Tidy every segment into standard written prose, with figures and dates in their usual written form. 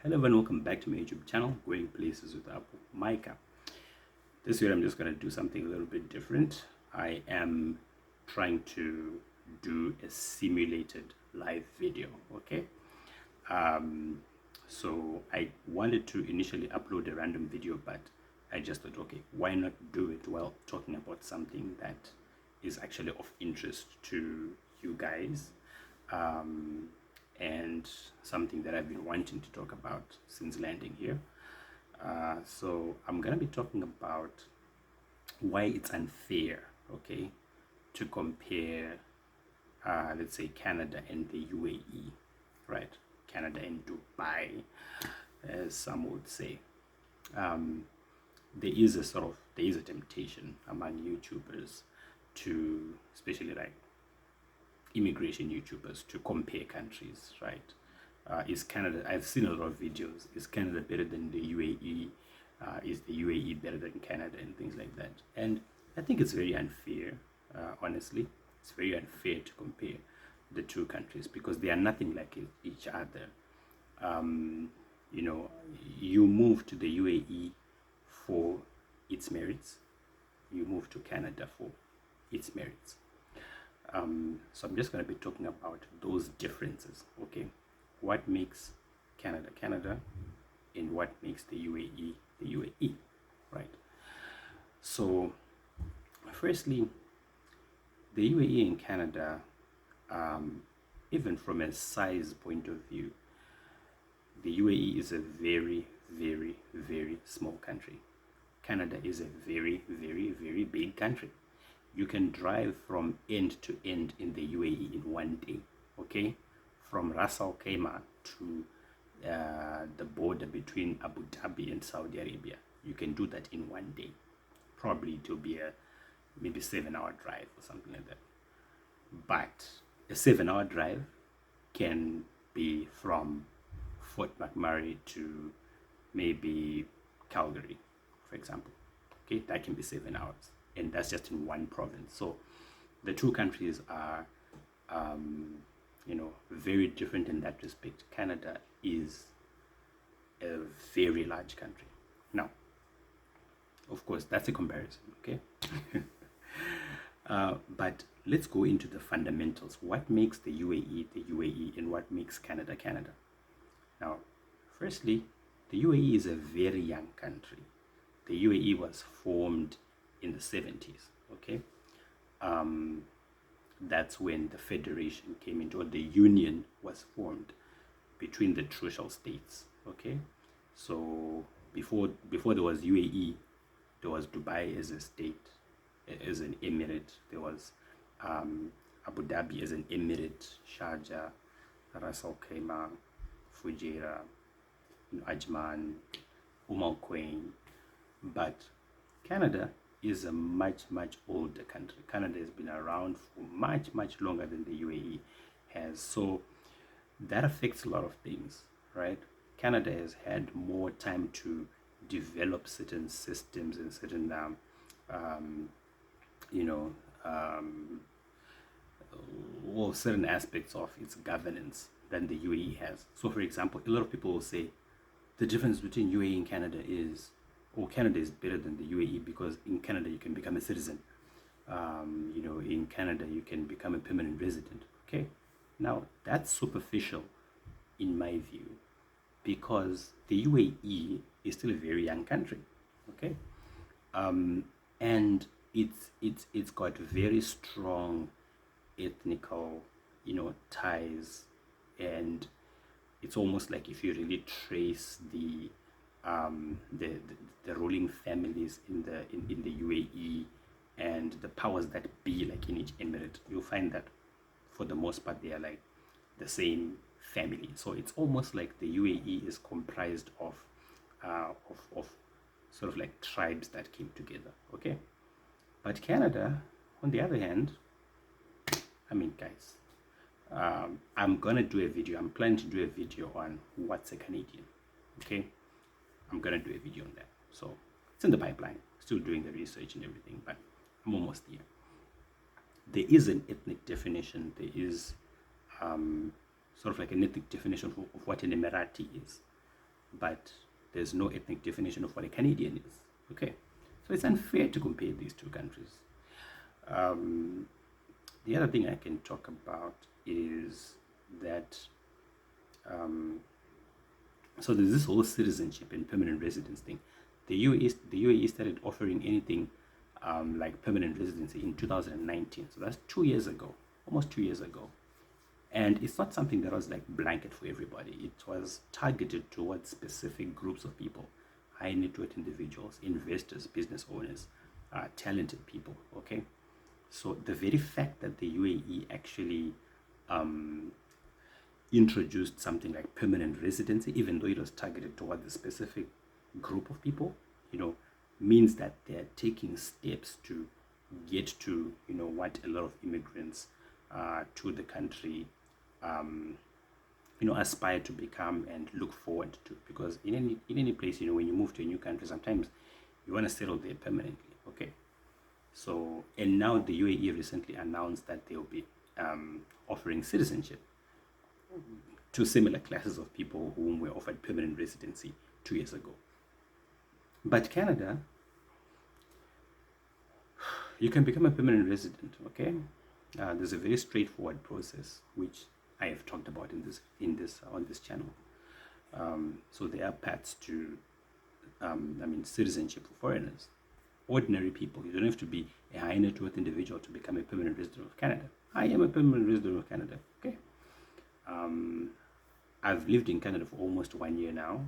Hello everyone, welcome back to my YouTube channel, Going Places with Apple Micah. This year I'm just going to do something a little bit different. I am trying to do a simulated live video, okay? So I wanted to initially upload a random video, but I just thought, okay, why not do it while talking about something that is actually of interest to you guys, and something that I've been wanting to talk about since landing here. So I'm gonna be talking about why it's unfair, okay, to compare, let's say, Canada and the UAE, right? Canada and Dubai, as some would say. There is a temptation among YouTubers to, especially like immigration YouTubers, to compare countries, right? Is Canada, I've seen a lot of videos, is Canada better than the UAE? Is the UAE better than Canada, and things like that. And I think it's very unfair, honestly. It's very unfair to compare the two countries because they are nothing like each other. You know, you move to the UAE for its merits, you move to Canada for its merits. So I'm just going to be talking about those differences, okay? What makes Canada Canada and what makes the UAE the UAE, right? So firstly, the UAE and Canada, even from a size point of view, the UAE is a very, very, very small country. Canada is a very, very, very big country. You can drive from end to end in the UAE in one day, okay? From Ras Al Khaimah to the border between Abu Dhabi and Saudi Arabia. You can do that in one day. Probably it will be a maybe 7-hour drive or something like that. But a 7-hour drive can be from Fort McMurray to maybe Calgary, for example. Okay, that can be 7 hours, and that's just in one province. So the two countries are, very different in that respect. Canada is a very large country. Now, of course, that's a comparison, okay? But let's go into the fundamentals. What makes the UAE, and what makes Canada Canada? Now, firstly, the UAE is a very young country. The UAE was formed in the 70s, okay? That's when the federation came into, or the union was formed between the trucial states, okay? So before there was UAE, there was Dubai as a state, as an emirate. There was Abu Dhabi as an emirate, Sharjah, Ras Al Khaimah, Fujairah, Ajman, Al Quwain. But Canada is a much, much older country. Canada has been around for much, much longer than the UAE has. So that affects a lot of things, right? Canada has had more time to develop certain systems and certain, certain aspects of its governance than the UAE has. So, for example, a lot of people will say the difference between UAE and Canada is, Canada is better than the UAE because in Canada you can become a citizen. In Canada you can become a permanent resident. Okay, now that's superficial in my view because the UAE is still a very young country. Okay, and it's got very strong ethnical, ties, and it's almost like if you really trace the ruling families in the UAE and the powers that be, like in each emirate, you'll find that for the most part they are like the same family. So it's almost like the UAE is comprised of sort of like tribes that came together. Okay, but Canada, on the other hand, I mean, guys, I'm gonna do a video. I'm planning to do a video on what's a Canadian. Okay, I'm gonna do a video on that. So it's in the pipeline. Still doing the research and everything, but I'm almost there. There is an ethnic definition. There is sort of like an ethnic definition of what an Emirati is. but there's no ethnic definition of what a Canadian is. Okay, so it's unfair to compare these two countries. The other thing I can talk about is that so there's this whole citizenship and permanent residence thing. The UAE started offering anything like permanent residency in 2019. So that's 2 years ago, almost 2 years ago. And it's not something that was like blanket for everybody. It was targeted towards specific groups of people, high net worth individuals, investors, business owners, talented people. Okay, so the very fact that the UAE actually introduced something like permanent residency, even though it was targeted towards a specific group of people, means that they're taking steps to get to, what a lot of immigrants to the country, aspire to become and look forward to. Because in any place, when you move to a new country, sometimes you want to settle there permanently. Okay. So, and now the UAE recently announced that they'll be offering citizenship to similar classes of people whom were offered permanent residency 2 years ago. But Canada, you can become a permanent resident. Okay, there's a very straightforward process which I have talked about on this channel. So there are paths to, citizenship for foreigners, ordinary people. You don't have to be a high net worth individual to become a permanent resident of Canada. I am a permanent resident of Canada. Okay. I've lived in Canada for almost 1 year now,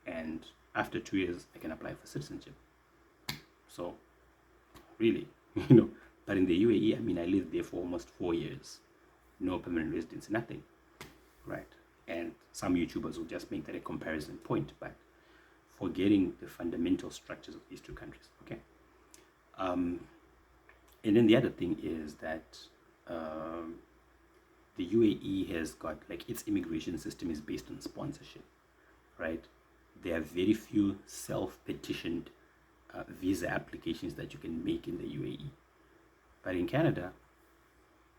and after 2 years, I can apply for citizenship. So, really, but in the UAE, I lived there for almost 4 years, no permanent residence, nothing, right? And some YouTubers will just make that a comparison point, but forgetting the fundamental structures of these two countries, okay? And then the other thing is that the UAE has got, like, its immigration system is based on sponsorship, right? There are very few self-petitioned visa applications that you can make in the UAE. But in Canada,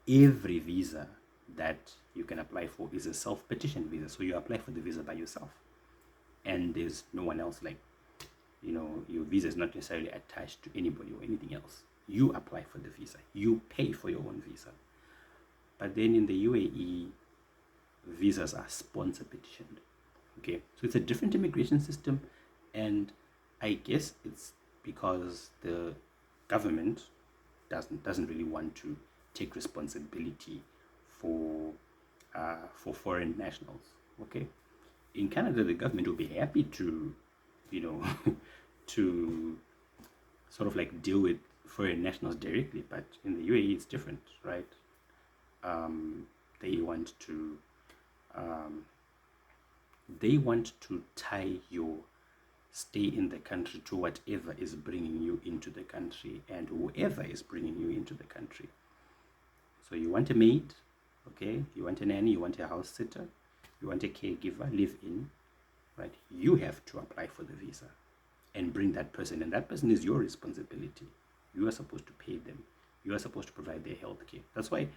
every visa that you can apply for is a self-petition visa. So you apply for the visa by yourself. And there's no one else, like, your visa is not necessarily attached to anybody or anything else. You apply for the visa. You pay for your own visa. But then in the UAE, visas are sponsor petitioned. Okay, so it's a different immigration system, and I guess it's because the government doesn't really want to take responsibility for foreign nationals. Okay, in Canada, the government will be happy to, to sort of like deal with foreign nationals directly, but in the UAE, it's different, right? They want to tie your stay in the country to whatever is bringing you into the country and whoever is bringing you into the country. So you want a maid, okay? You want a nanny, you want a house sitter, you want a caregiver, live in, right? You have to apply for the visa and bring that person, and that person is your responsibility. You are supposed to pay them. You are supposed to provide their health care. That's why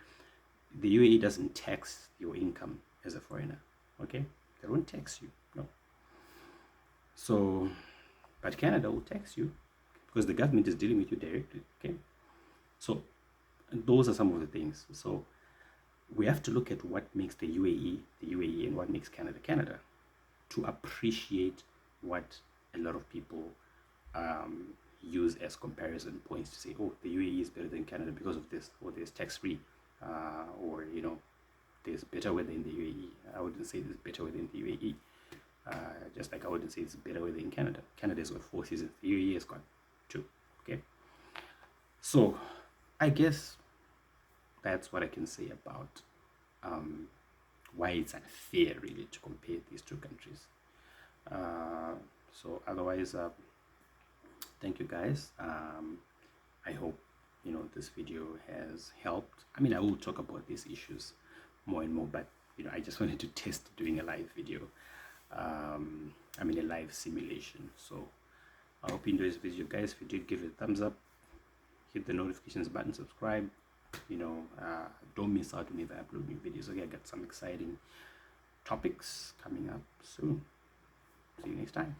the UAE doesn't tax your income as a foreigner, okay? They won't tax you, no. So, but Canada will tax you because the government is dealing with you directly, okay? So, those are some of the things. So, we have to look at what makes the UAE, and what makes Canada, Canada, to appreciate what a lot of people use as comparison points to say, oh, the UAE is better than Canada because of this, or there's tax-free, or, there's better weather in the UAE. I wouldn't say there's better weather in the UAE. Just like I wouldn't say it's better weather in Canada. Canada's got 4 seasons. The UAE has got 2. Okay. So I guess that's what I can say about why it's unfair, really, to compare these two countries. So otherwise, thank you guys. I hope this video has helped. I will talk about these issues more and more, but I just wanted to test doing a live video, a live simulation. So I hope you enjoyed this video, guys. If you did, give it a thumbs up, hit the notifications button, subscribe. Don't miss out whenever I upload new videos. Okay, I got some exciting topics coming up soon. See you next time.